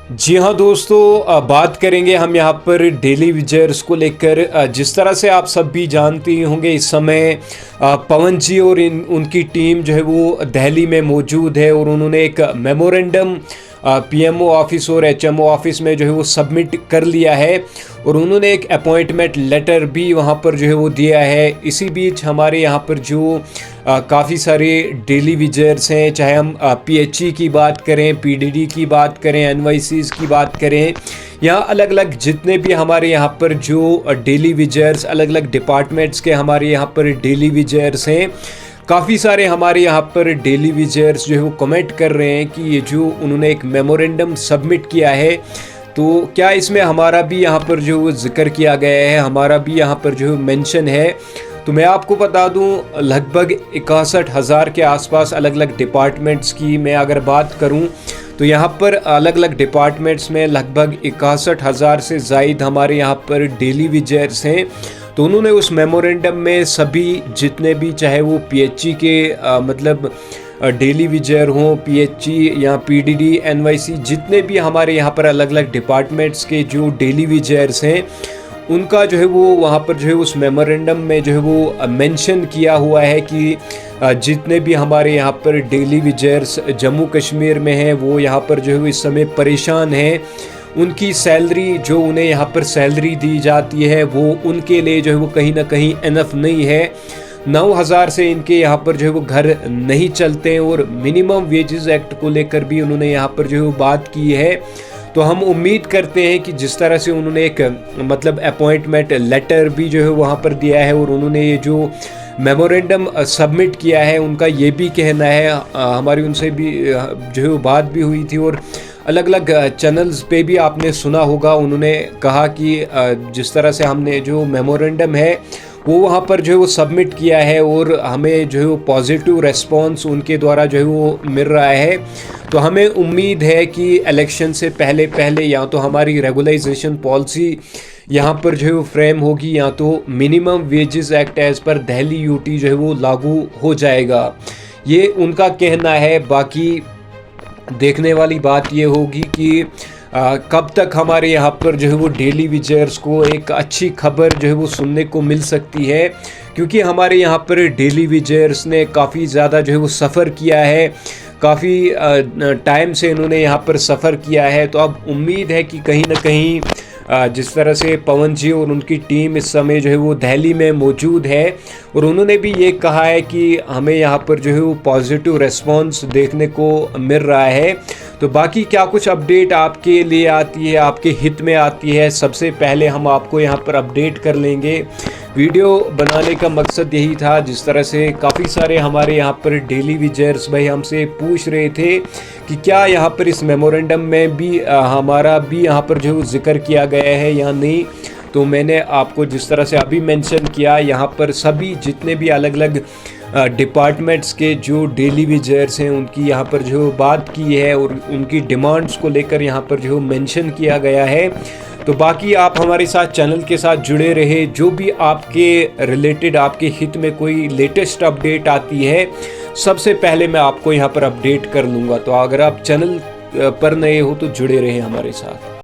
जी हाँ दोस्तों, बात करेंगे हम यहाँ पर डेली विजर्स को लेकर। जिस तरह से आप सब भी जानते ही होंगे, इस समय पवन जी और उनकी टीम जो है वो दिल्ली में मौजूद है और उन्होंने एक मेमोरेंडम पीएमओ ऑफिस और एचएमओ ऑफिस में जो है वो सबमिट कर लिया है और उन्होंने एक अपॉइंटमेंट लेटर भी वहाँ पर जो है वो दिया है। इसी बीच हमारे यहाँ पर जो काफ़ी सारे डेली विजर्स हैं, चाहे हम पीएचई की बात करें, पीडीडी की बात करें, एनवाईसीज़ की बात करें, या अलग अलग जितने भी हमारे यहाँ पर जो डेली विजर्स अलग अलग डिपार्टमेंट्स के हमारे यहाँ पर डेली विजर्स हैं, काफ़ी सारे हमारे यहाँ पर डेली विजर्स जो है वो कमेंट कर रहे हैं कि ये जो उन्होंने एक मेमोरेंडम सबमिट किया है, तो क्या इसमें हमारा भी यहाँ पर जो जिक्र किया गया है, हमारा भी यहाँ पर जो मेंशन है। तो मैं आपको बता दूं, लगभग 61,000 के आसपास अलग अलग डिपार्टमेंट्स की मैं अगर बात करूं तो यहाँ पर अलग अलग डिपार्टमेंट्स में लगभग 61,000 से ज़ायद हमारे यहाँ पर डेली विजर्स हैं। तो उन्होंने उस मेमोरेंडम में सभी जितने भी, चाहे वो पीएचई के मतलब डेली विजर हों, पीएचई या पीडीडी, एनवाईसी, जितने भी हमारे यहाँ पर अलग अलग डिपार्टमेंट्स के जो डेली विजर्स हैं, उनका जो है वो वहाँ पर जो है उस मेमोरेंडम में जो है वो मेंशन किया हुआ है कि जितने भी हमारे यहाँ पर डेली विजर्स जम्मू कश्मीर में हैं, वो यहाँ पर जो है इस समय परेशान हैं। उनकी सैलरी जो उन्हें यहाँ पर सैलरी दी जाती है वो उनके लिए जो है वो कहीं ना कहीं इनफ नहीं है। 9,000 से इनके यहाँ पर जो है वो घर नहीं चलते हैं और मिनिमम वेजेस एक्ट को लेकर भी उन्होंने यहाँ पर जो है वो बात की है। तो हम उम्मीद करते हैं कि जिस तरह से उन्होंने एक मतलब अपॉइंटमेंट लेटर भी जो है वहाँ पर दिया है और उन्होंने ये जो मेमोरेंडम सबमिट किया है, उनका ये भी कहना है, हमारी उनसे भी जो है वो बात भी हुई थी और अलग अलग चैनल्स पे भी आपने सुना होगा, उन्होंने कहा कि जिस तरह से हमने जो मेमोरेंडम है वो वहाँ पर जो है वो सबमिट किया है और हमें जो है वो पॉजिटिव रेस्पॉन्स उनके द्वारा जो है वो मिल रहा है। तो हमें उम्मीद है कि इलेक्शन से पहले पहले या तो हमारी रेगुलाइजेशन पॉलिसी यहाँ पर जो है वो फ्रेम होगी, या तो minimum wages act as per Delhi UT जो है वो लागू हो जाएगा, ये उनका कहना है। बाकी देखने वाली बात ये होगी कि कब तक हमारे यहाँ पर जो है वो डेली विजर्स को एक अच्छी खबर जो है वो सुनने को मिल सकती है, क्योंकि हमारे यहाँ पर डेली विजर्स ने काफ़ी ज़्यादा जो है वो सफ़र किया है, काफ़ी टाइम से इन्होंने यहाँ पर सफ़र किया है। तो अब उम्मीद है कि कहीं ना कहीं जिस तरह से पवन जी और उनकी टीम इस समय जो है वो दिल्ली में मौजूद है और उन्होंने भी ये कहा है कि हमें यहाँ पर जो है वो पॉजिटिव रेस्पॉन्स देखने को मिल रहा है। तो बाकी क्या कुछ अपडेट आपके लिए आती है, आपके हित में आती है, सबसे पहले हम आपको यहाँ पर अपडेट कर लेंगे। वीडियो बनाने का मकसद यही था, जिस तरह से काफ़ी सारे हमारे यहाँ पर डेली विजर्स भाई हमसे पूछ रहे थे कि क्या यहाँ पर इस मेमोरेंडम में भी हमारा भी यहाँ पर जो जिक्र किया गया है या नहीं। तो मैंने आपको जिस तरह से अभी मेंशन किया, यहाँ पर सभी जितने भी अलग अलग डिपार्टमेंट्स के जो डेली विजर्स हैं उनकी यहाँ पर जो बात की है और उनकी डिमांड्स को लेकर यहाँ पर जो मेंशन किया गया है। तो बाकी आप हमारे साथ चैनल के साथ जुड़े रहे, जो भी आपके रिलेटेड आपके हित में कोई लेटेस्ट अपडेट आती है सबसे पहले मैं आपको यहाँ पर अपडेट कर लूँगा। तो अगर आप चैनल पर नए हो तो जुड़े रहे हमारे साथ।